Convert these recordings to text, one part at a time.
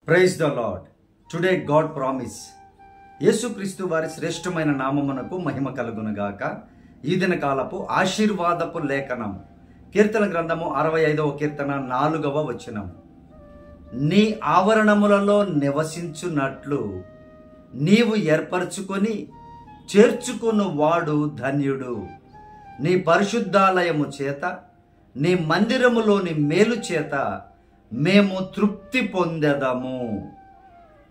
Praise the Lord. Today God promise. యేసుక్రీస్తు వారి శ్రేష్టమైన నామమునకు మహిమ కలుగునుగాక. ఈ దిన కాలపు ఆశీర్వాదపు లేఖనం కీర్తన గ్రంథము 65వ కీర్తన 4వ వచనం. నీ ఆవరణములలో నివసించున్నట్లు నీవు ఏర్పరచుకొని చేర్చుకుని వాడు ధన్యుడు. నీ పరిశుద్ధాలయము చేత నీ మందిరములోని మేలు చేత మేము తృప్తి పొందెదము.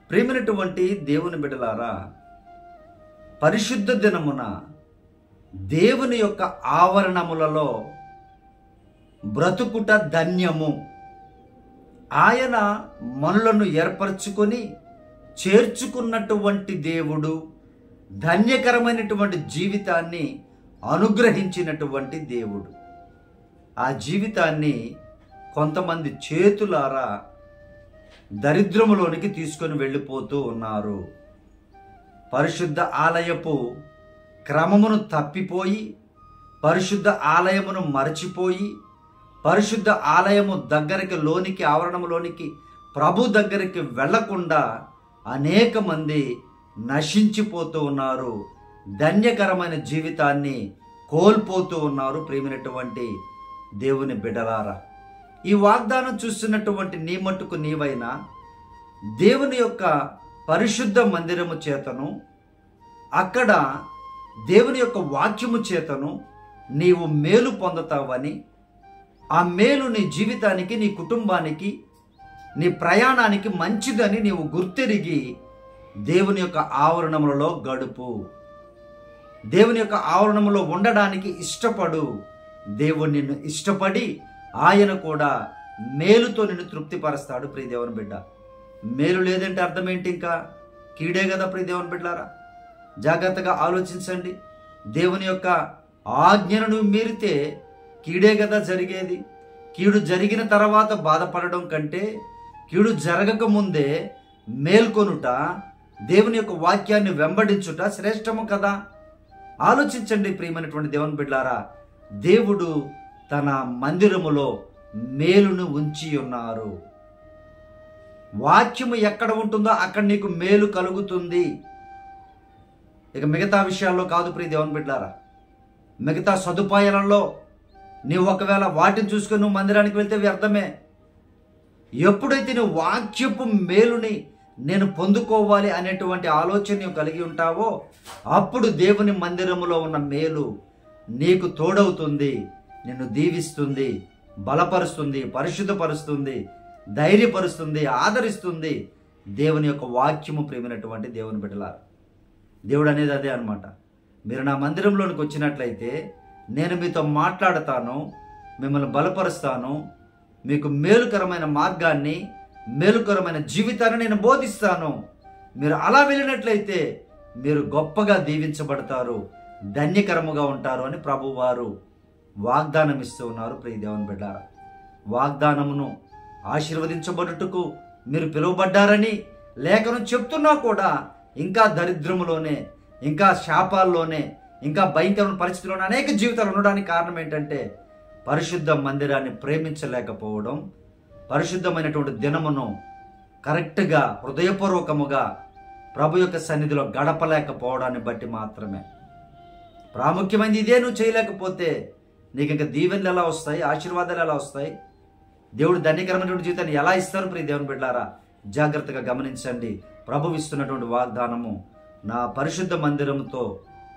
ప్రేమైనటువంటి దేవుని బిడ్డలారా, పరిశుద్ధ దినమున దేవుని యొక్క ఆవరణములలో బ్రతుకుట ధన్యము. ఆయన మనలను ఏర్పరచుకొని చేర్చుకున్నటువంటి దేవుడు, ధన్యకరమైనటువంటి జీవితాన్ని అనుగ్రహించినటువంటి దేవుడు. ఆ జీవితాన్ని కొంతమంది చేతులారా దరిద్రములోనికి తీసుకొని వెళ్ళిపోతూ ఉన్నారు. పరిశుద్ధ ఆలయపు క్రమమును తప్పిపోయి, పరిశుద్ధ ఆలయమును మరచిపోయి, పరిశుద్ధ ఆలయము దగ్గరికి ఆవరణములోనికి ప్రభు దగ్గరికి వెళ్లకుండా అనేక మంది నశించిపోతూ ఉన్నారు. ధన్యకరమైన జీవితాన్ని కోల్పోతూ ఉన్నారు. ప్రియమైనటువంటి దేవుని బిడ్డలారా, ఈ వాగ్దానం చూస్తున్నటువంటి నీ మట్టుకు నీవైనా దేవుని యొక్క పరిశుద్ధ మందిరము చేతను, అక్కడ దేవుని యొక్క వాక్యము చేతను నీవు మేలు పొందుతావని, ఆ మేలు నీ జీవితానికి, నీ కుటుంబానికి, నీ ప్రయాణానికి మంచిదని నీవు గుర్తెరిగి దేవుని యొక్క ఆవరణములలో గడుపు. దేవుని యొక్క ఆవరణములో ఉండడానికి ఇష్టపడు. దేవుడు నిన్ను ఇష్టపడి ఆయన కూడా మేలుతో నిన్ను తృప్తిపరుస్తాడు. ప్రియ దేవుని బిడ్డ, మేలు లేదంటే అర్థం ఏంటి? ఇంకా కీడే కదా. ప్రియ దేవుని బిడ్డలారా, జాగ్రత్తగా ఆలోచించండి. దేవుని యొక్క ఆజ్ఞను మీరితే కీడే కదా జరిగేది. కీడు జరిగిన తర్వాత బాధపడడం కంటే కీడు జరగక ముందే మేల్కొనుట, దేవుని యొక్క వాక్యాన్ని వెంబడించుట శ్రేష్టము కదా. ఆలోచించండి ప్రియమైనటువంటి దేవుని బిడ్డలారా, దేవుడు తన మందిరములో మేలును ఉంచి ఉన్నారు. వాక్యము ఎక్కడ ఉంటుందో అక్కడ నీకు మేలు కలుగుతుంది. ఇక మిగతా విషయాల్లో కాదు ప్రియ దేవుని బిడ్డలారా. మిగతా సదుపాయాలలో నీవు ఒకవేళ వాటిని చూసుకొని నువ్వు మందిరానికి వెళ్తే వ్యర్థమే. ఎప్పుడైతే నువ్వు వాక్యపు మేలుని నేను పొందుకోవాలి అనేటువంటి ఆలోచన నీవు కలిగి ఉంటావో, అప్పుడు దేవుని మందిరములో ఉన్న మేలు నీకు తోడవుతుంది, నిన్ను దీవిస్తుంది, బలపరుస్తుంది, పరిశుద్ధపరుస్తుంది, ధైర్యపరుస్తుంది, ఆదరిస్తుంది. దేవుని యొక్క వాక్యము ప్రేమైనటువంటి దేవుని బిడ్డలారా, దేవుడు అనేది అదే అన్నమాట. మీరు నా మందిరంలోనికి వచ్చినట్లయితే నేను మీతో మాట్లాడతాను, మిమ్మల్ని బలపరుస్తాను, మీకు మేలుకరమైన మార్గాన్ని, మేలుకరమైన జీవితాన్ని నేను బోధిస్తాను. మీరు అలా వెళ్ళినట్లయితే మీరు గొప్పగా దీవించబడతారు, ధన్యకరముగా ఉంటారు అని ప్రభువారు వాగ్దానం ఇస్తూ ఉన్నారు. ప్రియ దేవుని బిడ్డారా, వాగ్దానమును ఆశీర్వదించబడుటకు మీరు పిలువబడ్డారని లేఖనం చెప్తున్నా కూడా ఇంకా దరిద్రములోనే, ఇంకా శాపాల్లోనే, ఇంకా భయంకరమైన పరిస్థితుల్లోనే అనేక జీవితాలు ఉండడానికి కారణం ఏంటంటే పరిశుద్ధ మందిరాన్ని ప్రేమించలేకపోవడం, పరిశుద్ధమైనటువంటి దినమును కరెక్ట్గా హృదయపూర్వకముగా ప్రభు యొక్క సన్నిధిలో గడపలేకపోవడాన్ని బట్టి మాత్రమే. ప్రాముఖ్యమైనది ఇదే. నువ్వు చేయలేకపోతే నీకు ఇంకా దీవెనలు ఎలా వస్తాయి? ఆశీర్వాదాలు ఎలా వస్తాయి? దేవుడు ధన్యకరమైనటువంటి జీవితాన్ని ఎలా ఇస్తారు? ప్రియ దేవుని బిడ్డలారా, జాగ్రత్తగా గమనించండి. ప్రభువు ఇస్తున్నటువంటి వాగ్దానము, నా పరిశుద్ధ మందిరముతో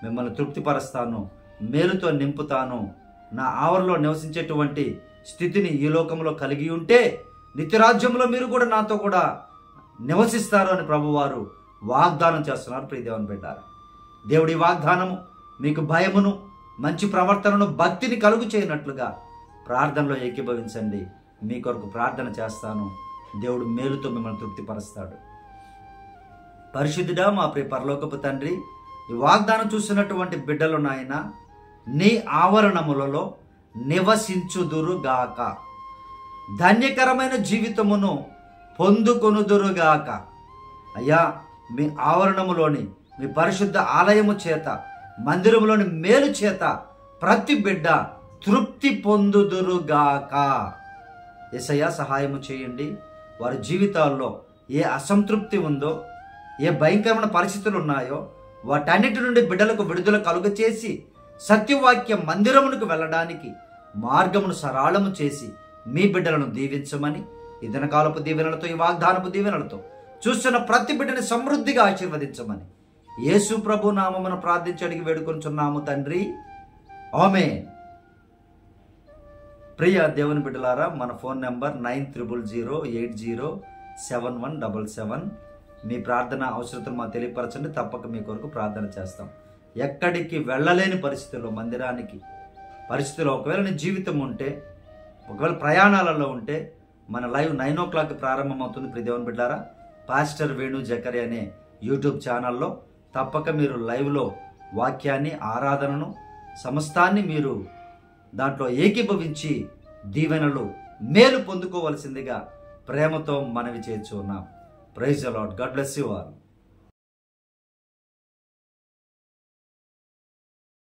మిమ్మల్ని తృప్తిపరుస్తాను, మేలుతో నింపుతాను, నా ఆవరణలో నివసించేటువంటి స్థితిని ఈ లోకంలో కలిగి ఉంటే నిత్యరాజ్యంలో మీరు కూడా నాతో కూడా నివసిస్తారు అని ప్రభువారు వాగ్దానం చేస్తున్నారు. ప్రియ దేవుని బిడ్డలారా, దేవుడి వాగ్దానము మీకు భయమును, మంచి ప్రవర్తనను, భక్తిని కలుగు చేయనట్లుగా ప్రార్థనలో ఏకీభవించండి. మీ కొరకు ప్రార్థన చేస్తాను. దేవుడు మేలుతో మిమ్మల్ని తృప్తిపరుస్తాడు. పరిశుద్ధుడా, మా ప్రియ పరలోకపు తండ్రి, ఈ వాగ్దానం చూస్తున్నటువంటి బిడ్డలు నాయన, నీ ఆవరణములలో నివసించుదురుగాక, ధన్యకరమైన జీవితమును పొందుకొనుదురుగాక. అయ్యా, మీ ఆవరణములోని మీ పరిశుద్ధ ఆలయము చేత, మందిరంలోని మేలు చేత ప్రతి బిడ్డ తృప్తి పొందుదురుగాక. యేసయ్య సహాయము చేయండి. వారి జీవితాల్లో ఏ అసంతృప్తి ఉందో, ఏ భయంకరమైన పరిస్థితులు ఉన్నాయో వాటన్నిటి నుండి బిడ్డలకు విడుదల కలుగ చేసి సత్యవాక్య మందిరమునకు వెళ్ళడానికి మార్గమును సరళము చేసి మీ బిడ్డలను దీవించమని ఈ దినకాలపు దీవెనలతో, ఈ వాగ్దానపు దీవెనలతో చూస్తున్న ప్రతి బిడ్డని సమృద్ధిగా ఆశీర్వదించమని యేసు ప్రభు నామమున ప్రార్థించి అడిగి వేడుకొంచున్నాము తండ్రి, ఆమేన్. ప్రియ దేవుని బిడ్డలారా, మన ఫోన్ నెంబర్ 9008071777. మీ ప్రార్థన అవసరతను మాకు తెలియపరచండి, తప్పక మీ కొరకు ప్రార్థన చేస్తాం. ఎక్కడికి వెళ్ళలేని పరిస్థితుల్లో, మందిరానికి పరిస్థితుల్లో ఒకవేళ నీ జీవితం ఉంటే, ఒకవేళ ప్రయాణాలలో ఉంటే మన లైవ్ 9 o'clock ప్రారంభమవుతుంది. ప్రియ దేవుని బిడ్డలారా, పాస్టర్ వేణు జకరి అనే యూట్యూబ్ ఛానల్లో తప్పక మీరు లైవ్లో వాక్యాన్ని, ఆరాధనను, సమస్తాన్ని మీరు దాంట్లో ఏకీభవించి దీవెనలు, మేలు పొందుకోవలసిందిగా ప్రేమతో మనవి చేస్తున్నాం. Praise the Lord. God bless you all.